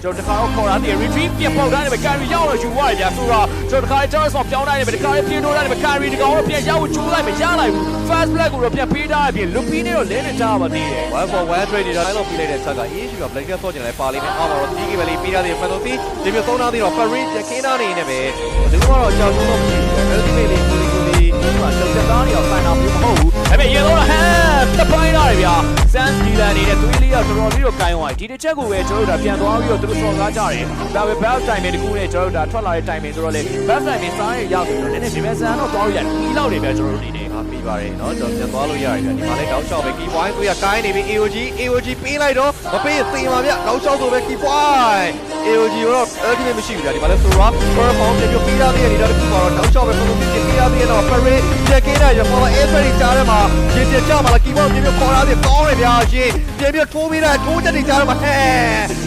ကျွန်တော်တခါတော့ခေါ်တာတည်း retreat ပြန်ပေါက်ထားတယ်ပဲ carry ရောက်တော့ယူသွားတယ်ဗျာဆိုတော့ကျွန်တော်တခါကျွန်တော်ဆော့ပြောင်းလိုက်တယ်ပဲတခါပြင်းထိုးလိုက်တယ်ပဲ carry တကောင်တော့ပြန်ရောက်ကျိုးလိုက်မရလိုက်ဘူး fast black ကိုတော့ပြန်ပေးထားတယ်ပြင် loopy နဲ့တော့လဲနေထားပါသေးတယ် 1 for 1 trade နေတာတော့ပြီးလိုက်တဲ့ချက်က EH က black ဆော့ကျင်လိုက်ပါလိမ့်မယ်အော်တော့ 3 game လေးပေးထားတယ် penalty ဒီမျိုးသုံးထားသေးတော့ Ferry ပြန်ခင်းထားနေနေပဲဒီကတော့ကြောက်ဆုံးတော့မရှိဘူး ultimate လေးကိုဒီမှာတော့တက်သားတွေအောင်ဆိုင်တာမျိုးမဟုတ်ဘူးဒါပေမဲ့ရေတော့ဟမ်တပိုင်းလာတယ်ဗျာ Sans Dylan နေတဲ့သွေးလေးကတော်တော်လေးတော့ကိုင်းသွားဒီတစ်ချက်ကိုပဲကျွန်တော်တို့ဒါပြန်သွားပြီးတော့သူတို့စော်ကားကြတယ်ဒါပေမဲ့ back time တကူနဲ့ကျွန်တော်တို့ဒါထွက်လာတဲ့ time ဆိုတော့လေ back time စားရရောက်ပြီးတော့နည်းနည်းဒီမဲ့ဆန်တော့သွားလို့ရတယ်ဒီလောက်တွေပဲကျွန်တော်တို့နေနေပြီးပါတယ်เนาะကျွန်တော်ပြန်သွားလို့ရတယ်ဗျဒီမှာလည်းတောက်လျှောက်ပဲ key point ကိုရကိုင်းနေပြီ AOG ပေးလိုက်တော့မပေးသိပါဗျတောက်လျှောက်ဆိုပဲ key point AOG တော့ ultimate မရှိဘူးဗျဒီမှာလည်း Sora for form ပြန်ပြပေးရသေးတယ်ဒီတော့ဒီမှာတော့တောက်လျှောက်ပဲပုံစံပြင်ပေးရသေးတယ်တော့ Ferry ပြန်ခင်းလိုက်ရပေါ်လာ Avery ကြားထဲမှာရင်ပြကြမှာလား key point ပြန်ပြခေါ်ရသေးကောင်းတယ်ဗျာရှင်ပြန်ပြထိုးပေးလိုက်ထိုးချက်တွေကြားထဲမှာဟဲ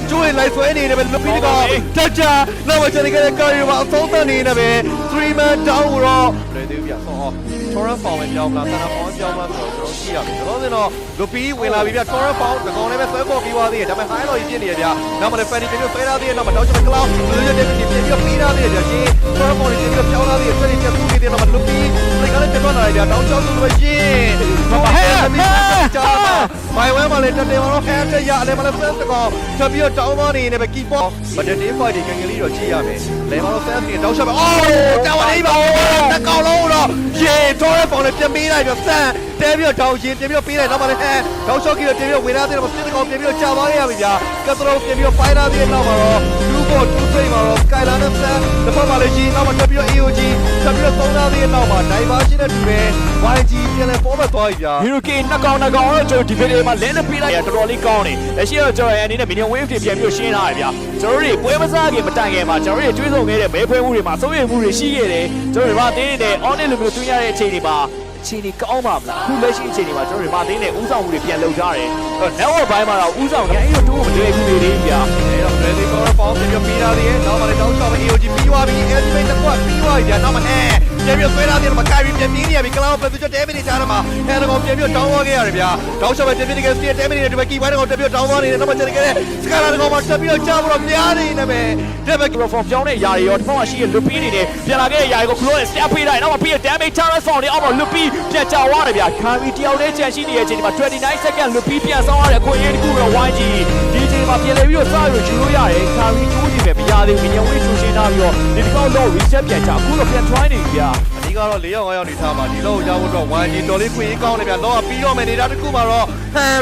ကျိုးလိုက်ဆွဲနေတယ်ပဲ Loopy ကတော့တက်ကြနောက်မှကျွန်တော်ကလည်း carry မှာအဆုံးသတ်နေတယ်ပဲ 3 man down တော့လေသေးဗျဆော Torrent Found ပဲပြောင်းမလား Tana Found ပြောင်းမလားဆိုတော့ကျွန်တော်ကြည့်ရမယ်ကျွန်တော်စင်တော့ Loopy ဝင်လာပြီဗျ Torrent Found တကောင်လည်းပဲဆွဲပေါ်ပြီးသွားသေးတယ်ဒါပေမဲ့ high လို့ပြင်းနေရဗျနောက်မှလည်း Fanny ပြန်ဆွဲထားသေးတယ်နောက်မှတော့ကျွန်တော် Cloud လူတွေတက်ပြီးပြန်ပြီးထားသေးတယ်ဗျရှင် Torrent Found ပြန်ပြောင်းလာသေးတယ်ဆွဲနေပြန်သူ့နေတယ်နောက်မှ Loopy ဒီကလည်းပြန်သွားလာတယ်ဗျတောင်းချောင်းဆိုလို့ရှင်ဟဲ့ကြားမှာမိုင်ဝဲမှာလည်းတက်တယ်မှာတော့ hand တက်ရအဲ့မှာလည်း fans တကောင်ထပ်ပြီးတော့တောင်းသွားနေတယ်ပဲ keep ball မတက်တေး fight တွေငယ်လေးတော့ကြည့်ရမယ်လဲမှာတော့ fans တွေတောင်းချောင်းပဲအော်တောင်းပါလိမ့်ပါတကောင်လုံးတော့ရေ Torrent Found လည်းပြန်ပေးလိုက်တော့ဆန်တဲပြီးတော့တောင်းရင်တင်ပြီးတော့ပေးလိုက်နောက်မှလည်းတောင်းချောင်းကြီးတော့တင်ပြီးတော့ဝင်လာသေးတယ်မှာစစ်တကောင်ပြန်ပြီးတော့ကြာသွားရပြီဗျာကတ်တော်ပြန်ပြီးတော့ fight လာသေးတယ်နောက်မှာတော့ 2 ball 2 trade မှာတော့ Skylar နဲ့ Fan တစ်ဖက်မှာလည်းရှင်နောက်မှာတက်ပြီးတော့ AOG တက်ပြီးတော့သုံးလာသေးတယ်နောက်မှာ Diversion နဲ့တူပဲ YG ပြန်လဲ forward သွားပြီဗျာ Hurricane နှစ်ကောင်တော့ကျွန်တော်ဒီဗီဒီယိုမှာလဲနေပေးလိုက်ရတော်တော်လေးကောင်းနေလက်ရှိတော့ကျွန်တော်အနေနဲ့ minion wave တွေပြန်ပြီးရှင်းထားတယ်ဗျာကျွန်တော်တို့ပွဲမစားခင်မတိုင်ခင်မှာကျွန်တော်တို့တွေးဆုံခဲ့တဲ့မဲဖွဲမှုတွေမှာစိုးရိမ်မှုတွေရှိခဲ့တယ်ကျွန်တော်တို့ဗာသေးနေ on လိုမျိုးတွင်းရတဲ့အချိန်တွေမှာအခြေအနေကောင်းပါမလားအခုလက်ရှိအခြေအနေမှာကျွန်တော်တို့ဗာသေးနေဥဆောင်မှုတွေပြန်လုပ်ကြတယ်နောက်ဘက်ပိုင်းမှာတော့ဥဆောင်ငယ်အဲ့လိုတူးမလွယ်ဘူးလေဗျာအဲ့တော့ ready for a fall ပြန်ပြီးသားသေးတယ်နောက်မှလည်းတောင်းချောင်းပဲ AOG ပြီးသွားပြီ ultimate တစ်ခွက်ပြီးသွားပြီဗျာနောက်မှပြန်ပြီးဆွဲလာသေးတယ်မှာ carry ပြန်ပြီးနေရပြီ cloud ပဲသူချက်တဲမနေကြတယ်မှာဟဲ့တော့ပြန်ပြီးတောင်းသွားခဲ့ရတယ်ဗျာတောင်းချောင်းပဲပြန်ပြီးနေခဲ့တဲမနေတယ်ဒီမှာ key point တော့ပြန်ပြီးတောင်းသွားနေတယ်နောက်မှချက်နေခဲ့တဲ့ Skylar တော့မှတက်ပြီးတော့ကြားဖို့တော့များနေတယ်ပဲဒါပေမဲ့ microphone ပြောင်းတဲ့ຢာတွေရောတစ်ဖက်မှာရှိတဲ့ Loopy နေတယ်ပြန်လာခဲ့တဲ့ຢာတွေကို close နဲ့ step ပေးလိုက်နောက်မှပြီးတဲ့ damage Torrent Found တွေအောက်မှာ Loopy ပြန်ကြောက်သွားတယ်ဗျာ carry တယောက်တည်းကြံရှိနေတဲ့အချိန်ဒီမှာ29 second Loopy ပြန်ဆောင်ရတဲ့အခွင့်အရေးတစ်ခုတော့ YG ဒီချိန်မှာပြန်လဲပြီးတော့စရယူလို့ရတယ် carry တိုးနေပဲမရသေးဘူး minion wave ထူရှင်းထားပြီးတော့ဒီတစ်ခေါက်တော့ reset ပြန်ချအခုတော့ပြန် try နေပြီဗျာအဓိကတော့4ယောက်5ယောက်နေထားမှာဒီလောက်ရဖို့တော့ YG တော်လေးခွင့်ရေးကောင်းတယ်ဗျာလောကပြီးတော့မယ်နေတာတစ်ခုမှာတော့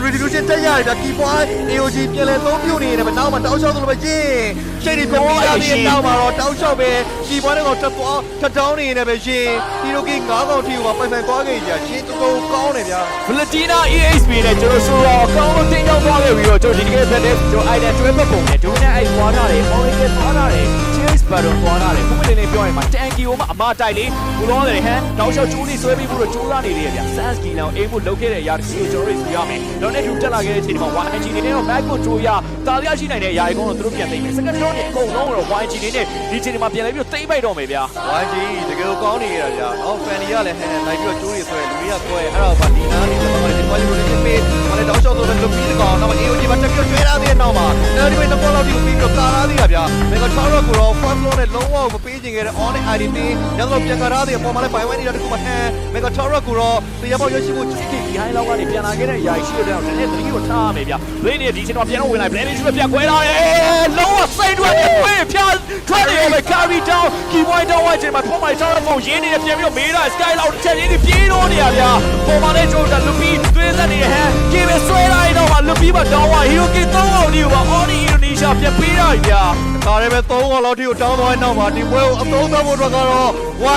retribution တက်ရတယ်ဗျာ key point AOG ပြန်လဲသုံးပြုတ်နေတယ်ဗျာနောက်မှတောက်လျှောက်သလိုပဲရှင်ရှိနေပြန်ပြီးရပြီးနောက်မှာတော့တောက်လျှောက်ပဲ key point တော့တက်တောင်းနေတယ်ပဲရှင်ဒီလိုက9កောင်ထီကိုပိုင်ပိုင်သွားခဲ့ကြရှင်တော်တော်ကောင်းတယ်ဗျာ Valentina EXP နဲ့ကျွန်တော်ဆိုတော့အကောင်းဆုံးတင်ကြောင်းသွားခဲ့ပြီးတော့ကျွန်တော်ဒီတကယ်ဖက်တဲ့ကျွန်တော် item တွဲဖက်ပုံနဲ့ဒူနဲ့အဲ့ပွားထားတယ် orange ပွားထားတယ် cheers battle ပွားထားတယ်ခုမလေးလေးပြောရင်မှာ tanky ကိုမှအမတိုက်လေးဘူလောတယ်ဟမ်တောက်လျှောက်ကျိုးလေးဆွဲပြီးဖို့တော့ကျိုးစားနေတယ်ဗျာ sans ကီလောင်အိမ်ဖို့လုပ်ခဲ့တဲ့အရာတစ်ခုကိုကျွန်တော်တို့ရမယ်တော့နဲ့ထူတက်လာခဲ့တဲ့အချိန်မှာ YG နေနဲ့တော့ back control ရတာလျှောက်ရှိနိုင်တဲ့အရာတွေကတော့သူတို့ပြန်သိမ်းမယ် second round နဲ့အကုန်လုံးတော့ YG နေနဲ့ဒီချိန်မှာပြန်လဲပြီးတော့သိမ်းပိုက်တော့မယ်ဗျာ YG တကယ်ကောင်းနေရတာဗျာအော် Fanny ကလည်းဟန်လိုက်ပြီးတော့ကျိုးတွေဆွဲလူတွေကဆွဲအဲ့တော့ဗာဒီနာနေတော့ဘာလဲဒီ rotation ပေးဘာလဲတောက်လျှောက်ဆိုတော့ Loopy တကောင်နောက် AOG မှာတက်ပြီးဆွဲထားသေးတဲ့နောက်မှာ ultimate နှစ်ပေါ်လောက်ဒီကိုပြီးတော့ကာလာသေးတာဗျာ Mega Torrent ကိုတော့ first floor နဲ့လုံးဝမပေးချင်ခဲ့တဲ့ on ID ပေးရတော့ပြန်ကားထားသေးတယ်ပေါ်မှာလည်း 5-1 နေတာတခုမှMega Torrent ကိုတော့တရားပေါ်ရရှိဖို့ behind လောက်ကနေပြန်လာခဲ့တဲ့အရာရှိတဲ့တော့နည်းနည်းသတိကိုထားရမယ်ဗျာ blade နဲ့ဒီချိန်တော့ပြန်တော့ဝင်လိုက် blade နဲ့ပြန်ခွဲလာတယ်လုံးဝစိတ်တွက်ပြေးဖြာထွက်နေရမယ် carry down key point down ဝိုင်းချိန်မှာပေါ်မှာ Torrent Found ရင်းနေပြန်ပြီးတော့မေးတာ sky လောက်တစ်ချက်ရင်းနေပြေးတော့နေရဗျာပေါ်မှာလည်းကျွန်တော် Loopy သွေးသက်နေဟန်ကေပဲဆွဲလိုက်တော့မှ Loopy မှာ down ဝ Hurricane 3အောင်ဒီကို on Indonesia ပြန်ပေးတာဗျာဒါလည်းပဲ3កောင်လောက်ထိကိုတောင်းသွားတဲ့နောက်မှာဒီပွဲကိုအသုံးသပ်ဖို့အတွက်ကတော့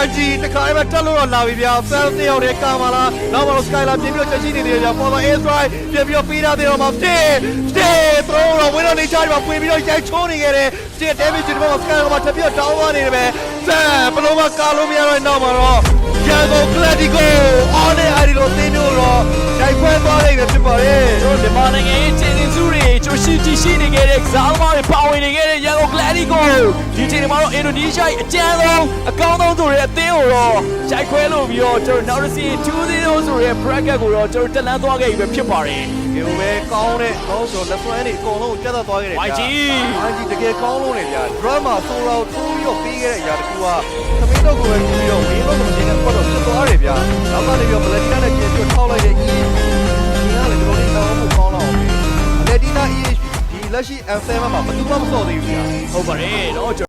YG တခါလည်းပဲတက်လို့တော့လာပြီဗျာ fan တယောက်တည်းကာမလာနောက်မှာတော့ Skylar ပြင်ပြီးတော့ချက်ရှိနေတယ်ဗျာပေါ်မှာ air strike ပြင်ပြီးတော့ပေးထားတယ်တော့မှာ throw တော့ winner နေချားမှာပွေပြီးတော့ရိုက်ချိုးနေခဲ့တယ် damage ဒီမှာ Skylar မှာထပ်ပြီးတော့တောင်းသွားနေတယ်ပဲဘလုံးမကာလို့မရတော့နောက်မှာတော့ Jago Cladico on နဲ့အဲဒီလိုသင်းလို့တော့ရိုက် ခွဲသွားလိုက်တယ်ဖြစ်ပါတယ် ကျွန်တော်မြန်မာနိုင်ငံရဲ့ခြေနေစုတွေကျွန်တော်ရှိနေခဲ့တဲ့ကစားသမားတွေပါဝင်နေခဲ့တဲ့ရန်ကုန် Gladico ဒီချိန်မှာတော့အင်ဒိုနီးရှားရဲ့အကြမ်းဆုံးအကောင်းဆုံးဆိုတဲ့အသင်းကိုတော့ခြိုက်ခွဲလို့ပြီးတော့ကျွန်တော်နောက်တစ်စီ2-0ဆိုတဲ့ bracket ကိုတော့ကျွန်တော်တက်လန်းသွားခဲ့ပြီပဲဖြစ်ပါတယ် ဒီလိုပဲကောင်းတဲ့ကောင်းဆိုလက်စွမ်းတွေအကုန်လုံးကျက်သက်သွားခဲ့တယ် YG တကယ်ကောင်းလို့နေဗျာ drama ဆိုတော့ထိုးပြီးတော့ပြီးခဲ့တဲ့အရာတခုကသမင်းတော့ကိုပဲပြီးတော့ဝင်းတော့မတင်တဲ့ပတ်တော့ဖြစ်သွားတယ်ဗျာနောက်ကနေပြီးတော့ Valencia နဲ့ကျင်းပြီးထောက်လိုက်တဲ့ EA ဒီကလည်းကျွန်တော်တို့တောင်းဖို့ကောင်းတော့ပြီ Valencia EA ဒီလက်ရှိ M7 မှာဘယ်သူမှမစော်သေးဘူးဗျာ ဟုတ်ပါတယ်တော့